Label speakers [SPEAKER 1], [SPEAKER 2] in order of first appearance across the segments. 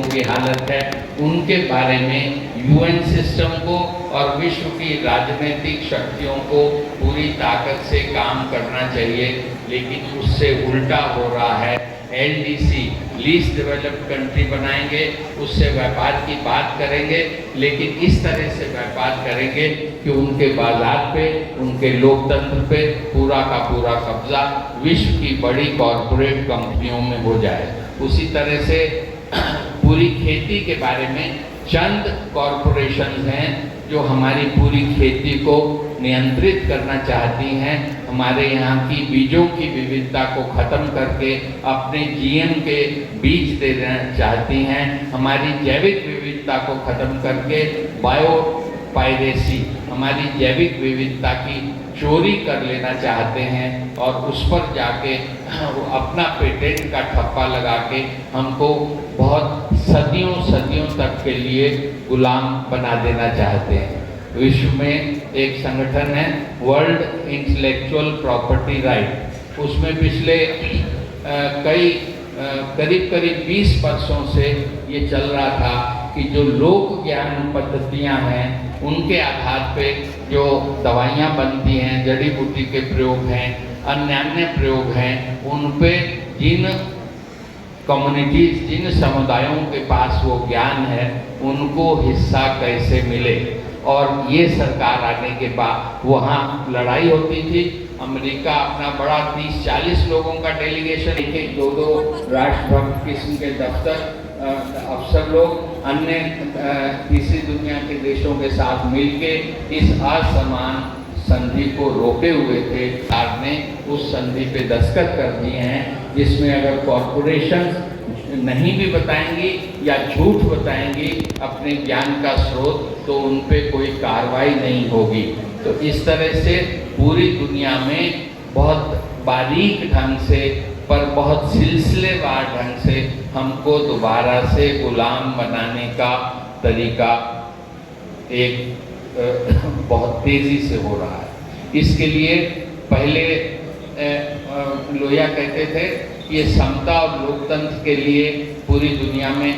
[SPEAKER 1] की हालत है, उनके बारे में यूएन सिस्टम को और विश्व की राजनीतिक शक्तियों को पूरी ताकत से काम करना चाहिए, लेकिन उससे उल्टा हो रहा है। एलडीसी लीस्ट डेवलप्ड कंट्री बनाएंगे, उससे व्यापार की बात करेंगे, लेकिन इस तरह से व्यापार करेंगे कि उनके बाजार पे, उनके लोकतंत्र पे पूरा का पूरा कब्जा विश्व की बड़ी कॉरपोरेट कंपनियों में हो जाए। उसी तरह से पूरी खेती के बारे में चंद कॉरपोरेशंस हैं जो हमारी पूरी खेती को नियंत्रित करना चाहती हैं, हमारे यहाँ की बीजों की विविधता को खत्म करके अपने जीएम के बीज देना चाहती हैं, हमारी जैविक विविधता को खत्म करके बायोपायरेसी, हमारी जैविक विविधता की चोरी कर लेना चाहते हैं और उस पर जाके अपना पेटेंट का ठप्पा लगा के हमको बहुत सदियों सदियों तक के लिए गुलाम बना देना चाहते हैं। विश्व में एक संगठन है वर्ल्ड इंटेलेक्चुअल प्रॉपर्टी राइट, उसमें पिछले करीब 20 वर्षों से ये चल रहा था कि जो लोक ज्ञान पद्धतियाँ हैं उनके आधार पे जो दवाइयाँ बनती हैं, जड़ी बूटी के प्रयोग हैं, अन्य प्रयोग हैं, उन पे जिन कम्युनिटीज, जिन समुदायों के पास वो ज्ञान है उनको हिस्सा कैसे मिले। और ये सरकार आने के बाद वहाँ लड़ाई होती थी। अमेरिका अपना बड़ा 30-40 लोगों का डेलीगेशन, एक 2-2 राष्ट्रभक्त किस्म के दफ्तर अफसर लोग अन्य तीसरी दुनिया के देशों के साथ मिलके इस असमान संधि को रोके हुए थे। सरकार ने उस संधि पे दस्तखत कर दिए हैं, जिसमें अगर कॉरपोरेशन नहीं भी बताएंगी या झूठ बताएंगी अपने ज्ञान का स्रोत, तो उन पे कोई कार्रवाई नहीं होगी। तो इस तरह से पूरी दुनिया में बहुत बारीक ढंग से पर बहुत सिलसिलेवार ढंग से हमको दोबारा से गुलाम बनाने का तरीका एक बहुत तेज़ी से हो रहा है। इसके लिए पहले लोहिया कहते थे कि ये समता और लोकतंत्र के लिए पूरी दुनिया में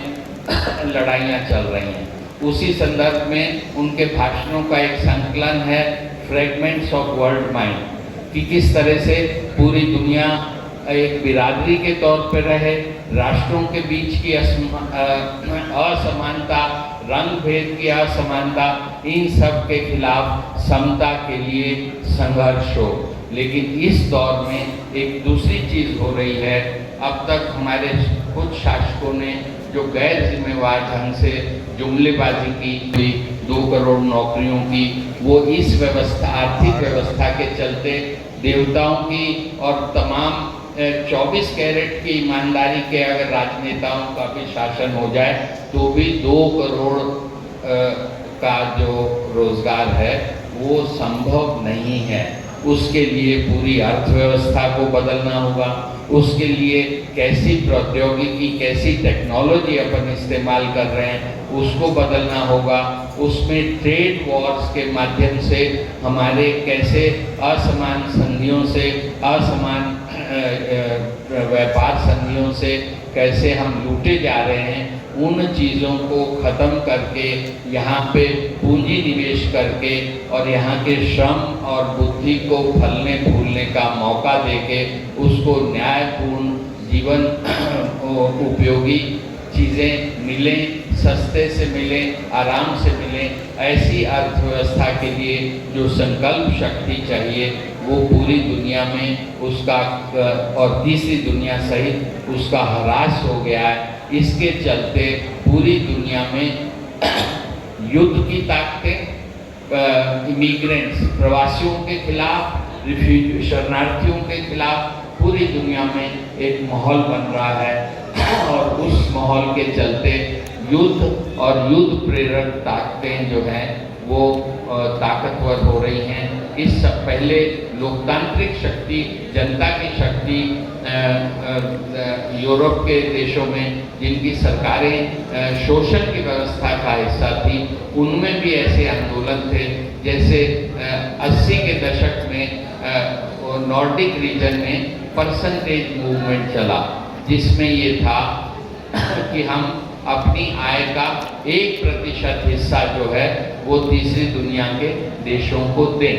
[SPEAKER 1] लड़ाइयाँ चल रही हैं। उसी संदर्भ में उनके भाषणों का एक संकलन है फ्रेगमेंट्स ऑफ वर्ल्ड माइंड, कि किस तरह से पूरी दुनिया एक बिरादरी के तौर पर रहे, राष्ट्रों के बीच की असमानता, रंग भेद की असमानता, इन सब के खिलाफ समता के लिए संघर्ष हो। लेकिन इस दौर में एक दूसरी चीज़ हो रही है। अब तक हमारे कुछ शासकों ने जो गैर जिम्मेवार ढंग से जुमलेबाजी की, 2 करोड़ नौकरियों की, वो इस व्यवस्था, आर्थिक व्यवस्था के चलते देवताओं की और तमाम 24 कैरेट की ईमानदारी के अगर राजनेताओं का भी शासन हो जाए तो भी 2 करोड़ का जो रोजगार है वो संभव नहीं है। उसके लिए पूरी अर्थव्यवस्था को बदलना होगा, उसके लिए कैसी प्रौद्योगिकी, कैसी टेक्नोलॉजी अपन इस्तेमाल कर रहे हैं उसको बदलना होगा। उसमें ट्रेड वॉर्स के माध्यम से हमारे कैसे असमान संधियों से, असमान व्यापार संधियों से कैसे हम लूटे जा रहे हैं, उन चीज़ों को ख़त्म करके यहाँ पे पूंजी निवेश करके और यहाँ के श्रम और बुद्धि को फलने फूलने का मौका देके उसको न्यायपूर्ण जीवन उपयोगी चीज़ें मिलें, सस्ते से मिलें, आराम से मिलें, ऐसी अर्थव्यवस्था के लिए जो संकल्प शक्ति चाहिए वो पूरी दुनिया में उसका और तीसरी दुनिया सहित उसका ह्रास हो गया है। इसके चलते पूरी दुनिया में युद्ध की ताकतें, इमिग्रेंट्स, प्रवासियों के खिलाफ, शरणार्थियों के खिलाफ पूरी दुनिया में एक माहौल बन रहा है और उस माहौल के चलते युद्ध और युद्ध प्रेरक ताकतें जो हैं वो ताकतवर हो रही हैं। इस सब पहले लोकतांत्रिक शक्ति, जनता की शक्ति यूरोप के देशों में जिनकी सरकारें शोषण की व्यवस्था का हिस्सा थी, उनमें भी ऐसे आंदोलन थे। जैसे 80 के दशक में नॉर्डिक रीजन में परसेंटेज मूवमेंट चला, जिसमें ये था कि हम अपनी आय का 1% हिस्सा जो है वो तीसरी दुनिया के देशों को दें।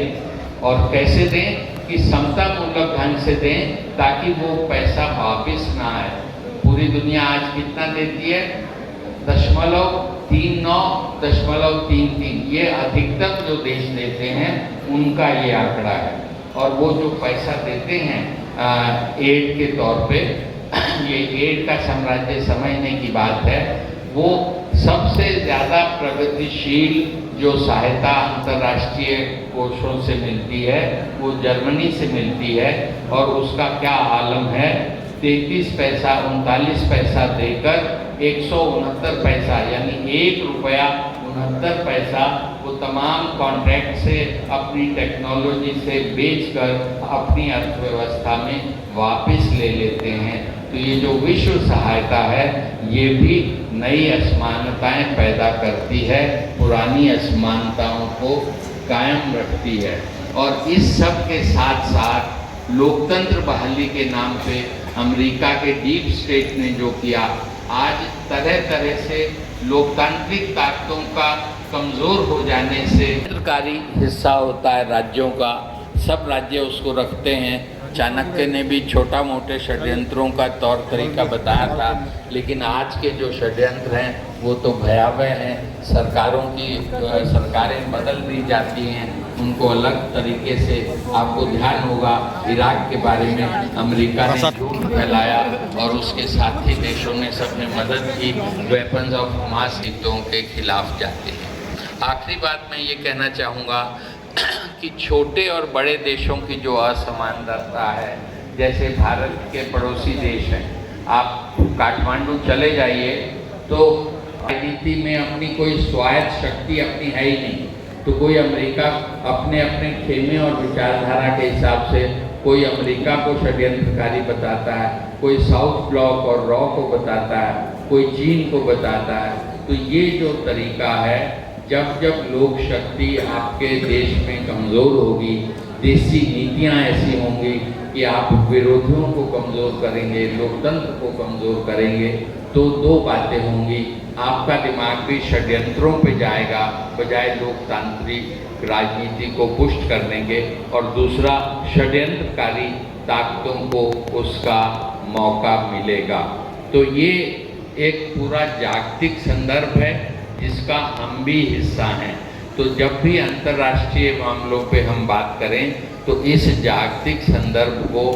[SPEAKER 1] और कैसे दें कि समतामूलक ढंग से दें ताकि वो पैसा वापस ना आए। पूरी दुनिया आज कितना देती है? 0.39.33, ये अधिकतम जो देश देते हैं उनका ये आंकड़ा है। और वो जो पैसा देते हैं एड के तौर पे, ये एड का साम्राज्य समझने की बात है, वो सबसे ज़्यादा प्रगतिशील जो सहायता अंतर्राष्ट्रीय कोषों से मिलती है वो जर्मनी से मिलती है। और उसका क्या आलम है, 33 पैसा 39 पैसा देकर 169 पैसा यानी 1 रुपया 69 पैसा वो तमाम कॉन्ट्रैक्ट से अपनी टेक्नोलॉजी से बेचकर अपनी अर्थव्यवस्था में वापस ले लेते हैं। तो ये जो विश्व सहायता है ये भी नई असमानताएं पैदा करती है, पुरानी असमानताओं को कायम रखती है। और इस सब के साथ साथ लोकतंत्र बहाली के नाम पे अमेरिका के डीप स्टेट ने जो किया, आज तरह तरह से लोकतांत्रिक ताकतों का कमज़ोर हो जाने से सरकारी हिस्सा होता है राज्यों का, सब राज्य उसको रखते हैं। चाणक्य ने भी छोटा मोटे षड्यंत्रों का तौर तरीका बताया था, लेकिन आज के जो षड्यंत्र हैं वो तो भयावह हैं। सरकारें बदल दी जाती हैं, उनको अलग तरीके से। आपको ध्यान होगा इराक के बारे में अमेरिका ने झूठ फैलाया और उसके साथी देशों ने सबने मदद की वेपन्स ऑफ मास युद्धों के खिलाफ जाते हैं। आखिरी बात मैं ये कहना चाहूँगा कि छोटे और बड़े देशों की जो असमानता है, जैसे भारत के पड़ोसी देश हैं, आप काठमांडू चले जाइए तो राजनीति में अपनी कोई स्वायत्त शक्ति अपनी है ही नहीं। तो कोई अमेरिका अपने अपने खेमे और विचारधारा के हिसाब से कोई अमेरिका को षड्यंत्रकारी बताता है, कोई साउथ ब्लॉक और रॉ को बताता है, कोई चीन को बताता है। तो ये जो तरीका है, जब जब लोक शक्ति आपके देश में कमज़ोर होगी, देशी नीतियाँ ऐसी होंगी कि आप विरोधियों को कमज़ोर करेंगे, लोकतंत्र को कमज़ोर करेंगे, तो दो बातें होंगी। आपका दिमाग भी षड्यंत्रों पे जाएगा बजाय लोकतांत्रिक राजनीति को पुष्ट करने के, और दूसरा षड्यंत्रकारी ताकतों को उसका मौका मिलेगा। तो ये एक पूरा जागतिक संदर्भ है जिसका हम भी हिस्सा हैं। तो जब भी अंतर्राष्ट्रीय मामलों पे हम बात करें तो इस जागतिक संदर्भ को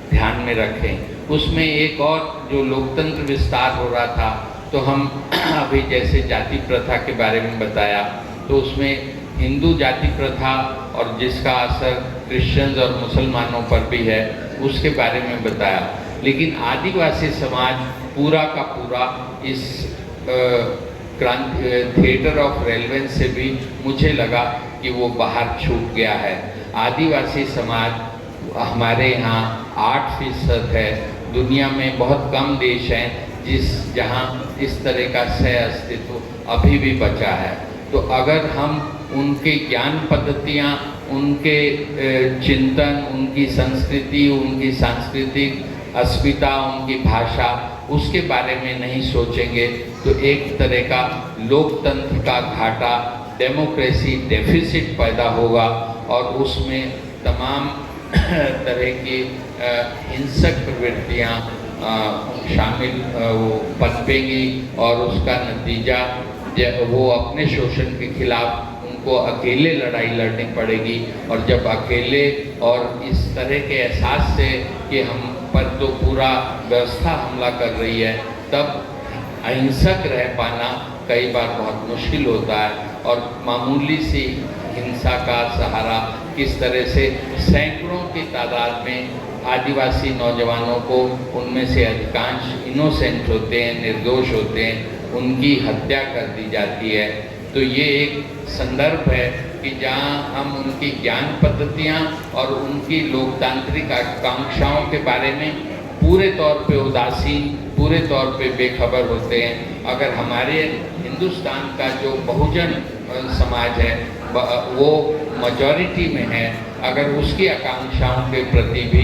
[SPEAKER 1] ध्यान में रखें। उसमें एक और जो लोकतंत्र विस्तार हो रहा था, तो हम अभी जैसे जाति प्रथा के बारे में बताया, तो उसमें हिंदू जाति प्रथा और जिसका असर क्रिश्चियंस और मुसलमानों पर भी है उसके बारे में बताया। लेकिन आदिवासी समाज पूरा का पूरा इस थिएटर ऑफ रेलेवेंस से भी मुझे लगा कि वो बाहर छूट गया है। आदिवासी समाज हमारे यहाँ 8% है। दुनिया में बहुत कम देश हैं जहाँ इस तरह का सह अस्तित्व अभी भी बचा है। तो अगर हम उनके ज्ञान पद्धतियाँ, उनके चिंतन, उनकी संस्कृति, उनकी सांस्कृतिक अस्मिता, उनकी भाषा, उसके बारे में नहीं सोचेंगे तो एक तरह का लोकतंत्र का घाटा, डेमोक्रेसी डेफिसिट पैदा होगा और उसमें तमाम तरह की हिंसक प्रवृत्तियाँ शामिल पनपेंगी और उसका नतीजा वो अपने शोषण के खिलाफ उनको अकेले लड़ाई लड़नी पड़ेगी। और जब अकेले और इस तरह के एहसास से कि हम पर तो पूरा व्यवस्था हमला कर रही है, तब अहिंसक रह पाना कई बार बहुत मुश्किल होता है। और मामूली सी हिंसा का सहारा किस तरह से सैकड़ों की तादाद में आदिवासी नौजवानों को, उनमें से अधिकांश इनोसेंट होते हैं, निर्दोष होते हैं, उनकी हत्या कर दी जाती है। तो ये एक संदर्भ है कि जहाँ हम उनकी ज्ञान पद्धतियाँ और उनकी लोकतांत्रिक आकांक्षाओं के बारे में पूरे तौर पे उदासीन, पूरे तौर पे बेखबर होते हैं। अगर हमारे हिंदुस्तान का जो बहुजन समाज है वो मेजॉरिटी में है, अगर उसकी आकांक्षाओं के प्रति भी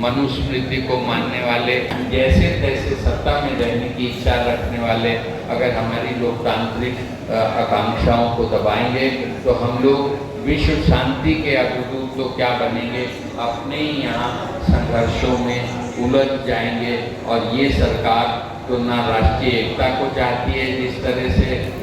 [SPEAKER 1] मनुस्मृति को मानने वाले, जैसे तैसे सत्ता में रहने की इच्छा रखने वाले अगर हमारी लोकतांत्रिक आकांक्षाओं को दबाएंगे तो हम लोग विश्व शांति के अग्रदूत तो क्या बनेंगे, अपने ही यहाँ संघर्षों में उलझ जाएंगे। और ये सरकार तो ना राष्ट्रीय एकता को चाहती है, जिस तरह से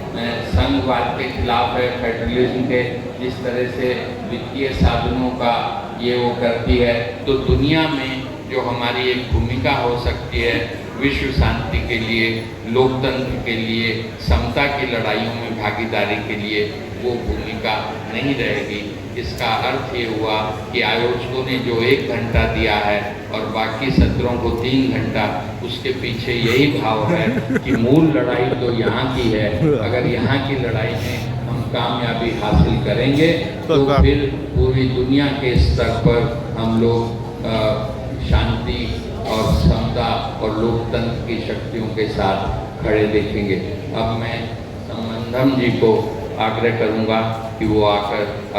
[SPEAKER 1] संघवाद के खिलाफ है, फेडरलिज्म के जिस तरह से वित्तीय साधनों का ये वो करती है, तो दुनिया में जो हमारी एक भूमिका हो सकती है विश्व शांति के लिए, लोकतंत्र के लिए, समता की लड़ाइयों में भागीदारी के लिए, वो भूमिका नहीं रहेगी। इसका अर्थ ये हुआ कि आयोजकों ने जो 1 घंटा दिया है और बाकी सत्रों को 3 घंटा, उसके पीछे यही भाव है कि मूल लड़ाई तो यहाँ की है। अगर यहाँ की लड़ाई में हम कामयाबी हासिल करेंगे तो फिर पूरी दुनिया के स्तर पर हम लोग शांति और समता और लोकतंत्र की शक्तियों के साथ खड़े देखेंगे। अब मैं संबंधम जी को आग्रह करूंगा कि वो आकर